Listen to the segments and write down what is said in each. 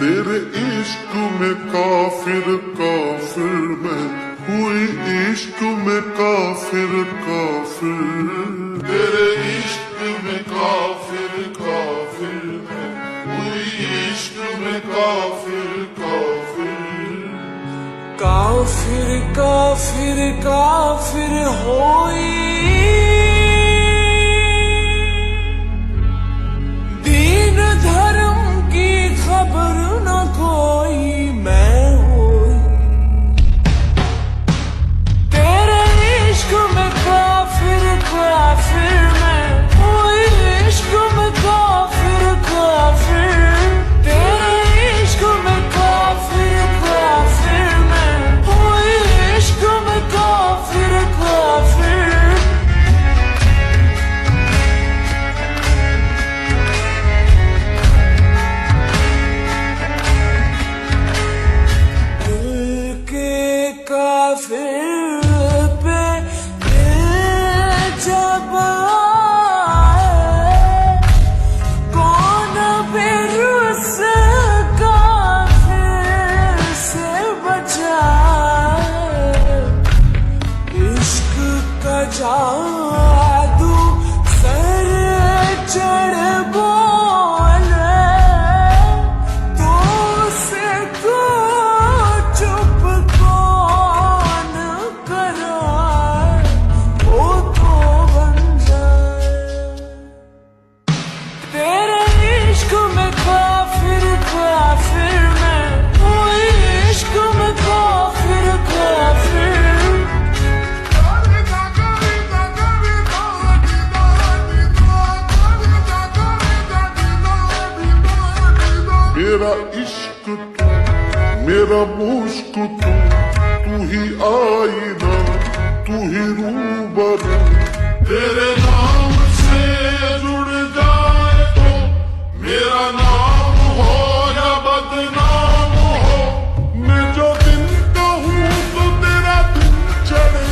तेरे इश्क में काफिर काफिर मैं हुई, इश्क में काफिर काफिर। तेरे इश्क में काफिर काफिर मैं हुई, इश्क में काफिर काफिर। काफिर काफिर काफिर होई, दीन धर्म की खबर न कोई मैं होई। तेरे इश्क में काफिर काफिर मैं हुई, इश्क में काफिर काफिर। तेरे इश्क में काफिर काफिर मैं हुई, इश्क में काफिर काफिर। काफिर पे जब आए, कौन फिर उस काफिर से बचाए। इश्क का जादू सर चढ़ बोले, तो उसे को चुप कौन कराए, वो तो बन जाए। तेरे इश्क में काफिर काफिर मैं हुई, इश्क में काफिर काफिर। मेरा इश्क तू, मेरा मुश्क तू ही आईना, तू ही रूबरू। तेरे नाम से जुड़ जाए तो मेरा नाम हो या बदनाम हो। मैं जो दिन कहूँ तो तेरा दिन चढ़े,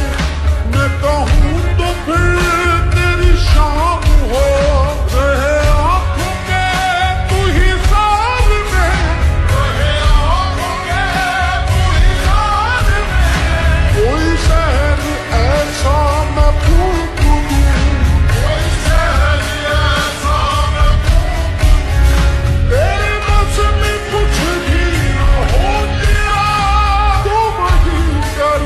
मैं कहूँ तो फिर तेरी शाम हो। रहे आँखों के तू ही साथ में, रहे आँखों के तू ही साथ में। कोई शहर ऐसा मैं फूंक दूँ, कोई शहर ऐसा मैं फूंक दूँ। तेरे बस में कुछ भी न हो तेरा, तो वही कर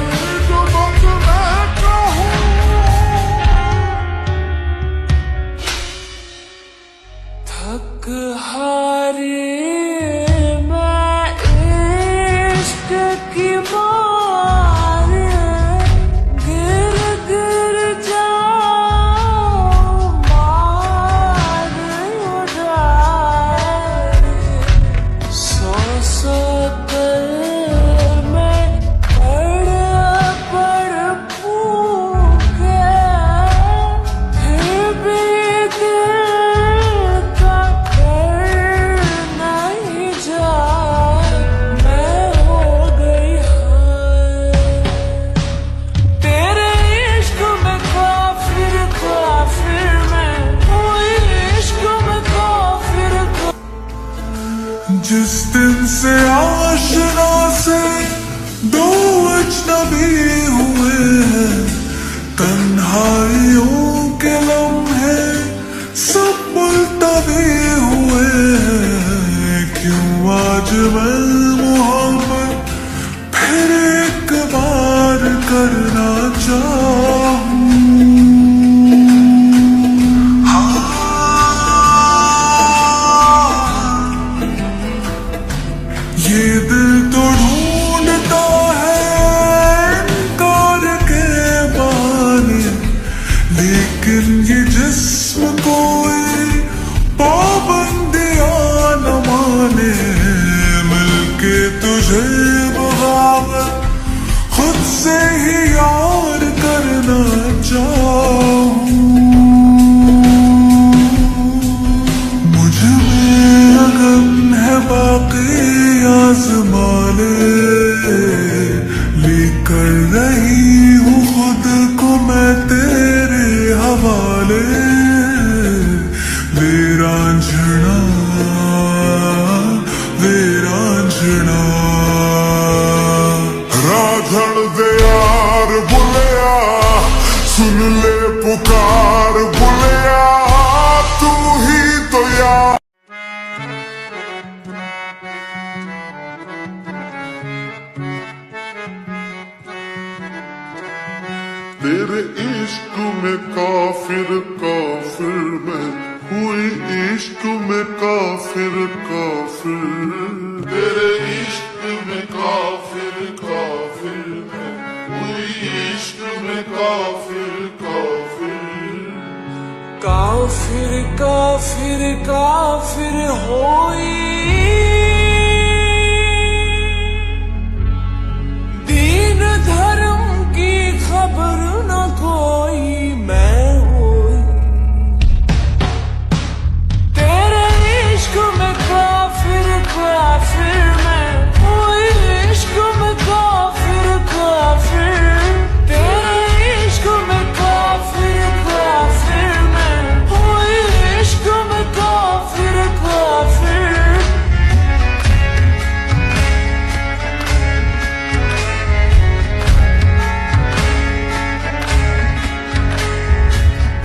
जो बस मैं कहूँ। थक हारे मैं इश्क की मारे, गिर गिर जाऊं मार उड़ाए। सौ सौ कर मैं पड़ फूके, फिर भी दिल का डर नहीं जाए। मैं हो गई हाय, तेरे इश्क में काफिर काफिर मैं हुई, इश्क में काफिर काफिर। जिस दिन से आशना से दो अजनबी हुए हैं, तन्हाइयों के लम्हे सब मुल्तवी हुए हैं। क्यों आज मैं मोहब्बत फिर एक बार करना चाहूं। ये दिल तो ढूंढता है इनकार के बहाने, लेकिन ये जिस्म कोई पाबंदियां न माने। मिलके तुझे बगावत खुद से ही यार करना सुन ले पुकार बुलिया तू ही तो यार तेरे इश्क में काफिर काफिर मैं हुई इश्क में काफिर काफिर तेरे इश्क में काफिर काफिर मैं हुई इश्क में काफिर काफिर काफिर काफिर काफिर होई दीन धर्म की खबर न कोई मैं होई तेरे इश्क में काफिर काफिर मैं हुई इश्क में काफिर काफिर तेरे इश्क में काफिर काफिर मैं हुई इश्क में काफिर काफिर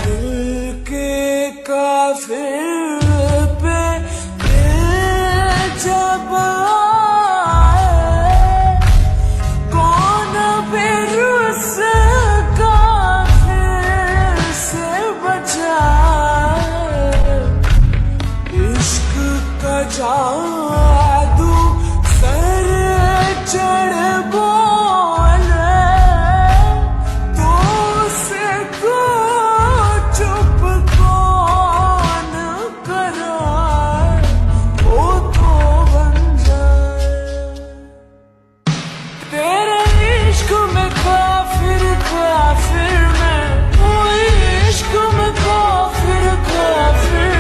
दिल के काफिर पे दिल जब आए कौन फिर उस काफिर से बचाए इश्क का जादू सर चढ़ बोले तो उसे को चुप कौन कराए वो तो बन जाए तेरे इश्क में काफिर काफिर मैं हुई इश्क में काफिर काफिर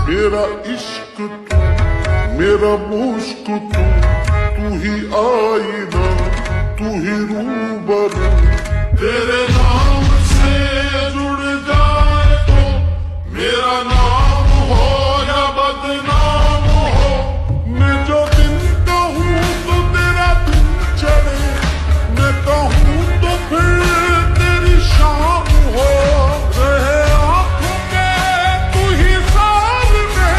मेरा इश्क तू मेरा मुश्क तू ही आईना तू ही रूबरू तेरे नाम से जुड़ जाए तो मेरा नाम हो या बदनाम हो मैं जो दिन कहूँ तो तेरा दिन चढ़े मैं कहूँ तो फिर तेरी शाम हो रहे आँखों के तू ही सामने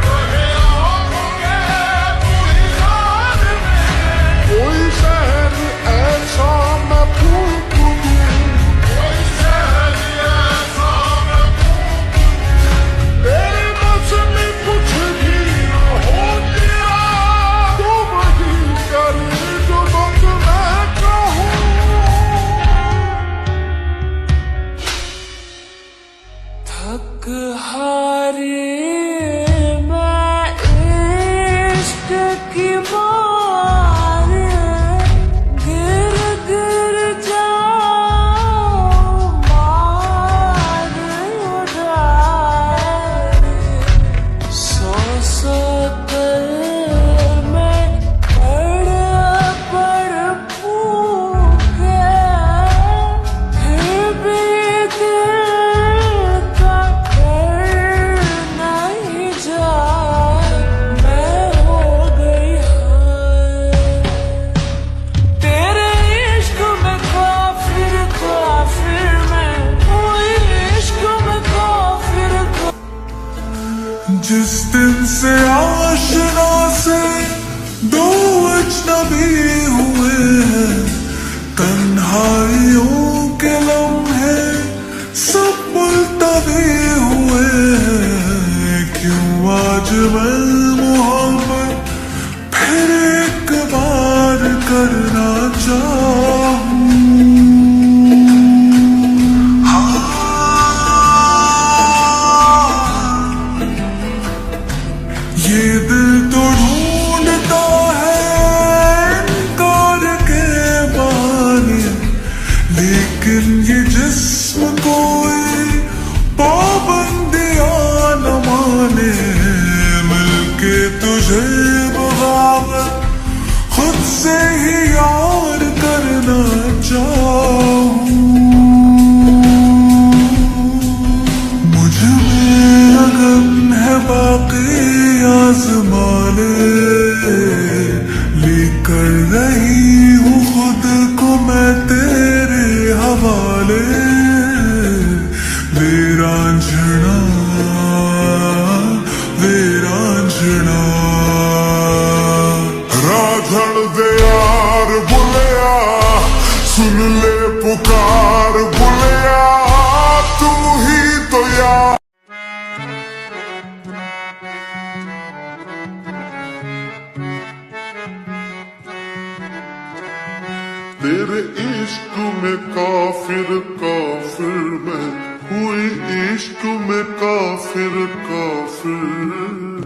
रहे आँखों के तू ही सामने कोई शहर ऐसा मैं फूक दूँ कोई शहर ऐसा मैं फूक दूँ तेरे बस में कुछ भी न हो तेरा तो वही करे जो बस मैं कहूँ थक हारे मैं इश्क की मार गिर गिर जाऊं मार उड़ाए सौ सौ कर मैं पड़ फूके फिर भी दिल का डर नहीं जाए मैं हो गई हाय तेरे इश्क में काफिर काफिर मैं हुई इश्क में काफिर जिस दिन से आशना से दो अजनबी हुए हैं तन्हाइयों के लम्हे सब मुल्तवी हुए हैं क्यों आज मैं मोहब्बत फिर एक बार करना चाहूं ये दिल तो ढूंढता है इनकार के बहाने लेकिन ये जिस्म कोई पाबंदियां न माने मिलके तुझे बगावत खुद से ही यार करना चाहूं मुझ में लगन है बाकी आज़ ले वीरांझना वीरांझना राधड़ दे यार बुलिया सुन ले पुकार बुलिया तू ही तो यार तेरे इश्क में काफिर काफिर मैं हुई इश्क में काफिर काफिर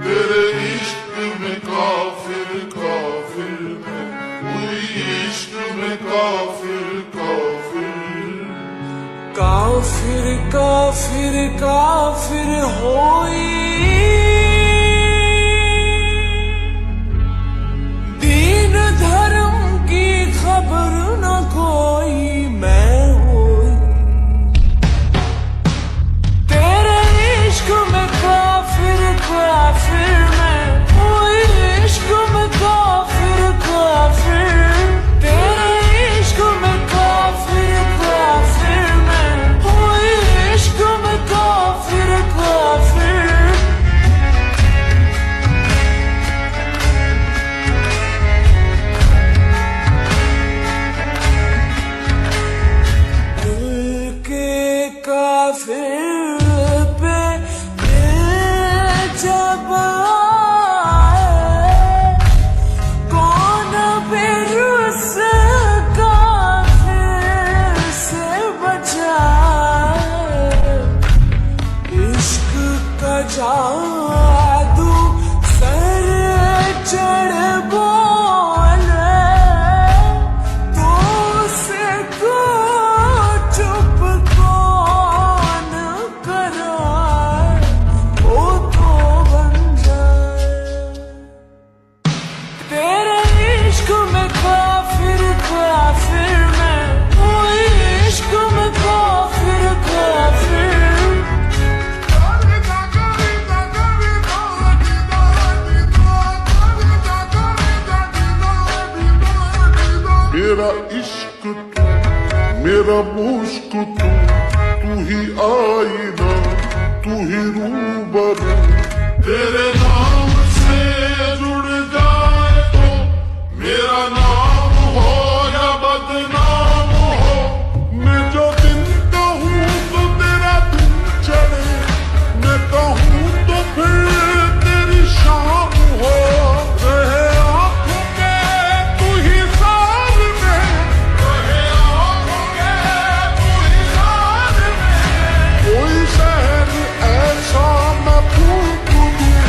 तेरे इश्क में काफिर काफिर मैं हुई इश्क में काफिर काफिर काफिर काफिर काफिर होई दीन धर्म की खबर न कोई मैं होई तेरे इश्क में काफिर काफिर मैं हुई इश्क में काफिर काफिर तेरे इश्क में काफिर काफिर मैं हुई इश्क में काफिर काफिर दिल के काफिर पे दिल जब आए कौन फिर उस काफिर से बचाए इश्क का जादू सर चढ़ बोले तो उसे को चुप कौन कराए वो तो बन जाए तेरे इश्क में काफिर काफिर मैं हुई इश्क में काफिर काफिर मेरा इश्क तू मेरा मुश्क तू ही आईना तू ही रूबरू तेरे नाम से जुड़ जाए तो मेरा नाम हो या बदनाम हो मैं जो दिन कहूँ तो तेरा दिन चढ़े मैं कहूँ तो फिर तेरी शाम हो रहे आँखों में तू ही साथ में रहे आँखों में तू ही साथ में कोई शहर ऐसा मैं फूक दूँ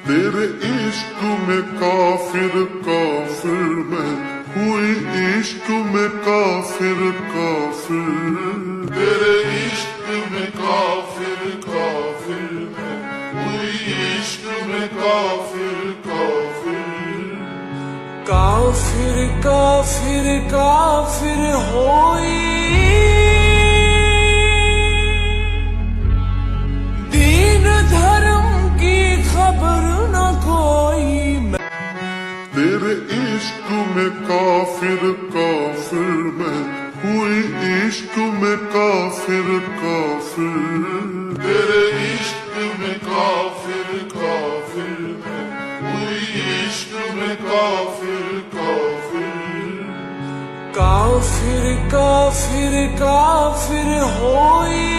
तेरे इश्क में काफिर काफिर मैं हुई इश्क में काफिर काफिर तेरे इश्क में काफिर काफिर मैं हुई इश्क में काफिर काफिर काफिर काफिर काफिर होई दीन धर्म की खबर न कोई तेरे इश्क में काफिर काफिर मैं हुई इश्क में काफिर काफिर तेरे इश्क में काफिर काफिर मैं हुई इश्क में काफिर काफिर काफिर काफिर काफिर होई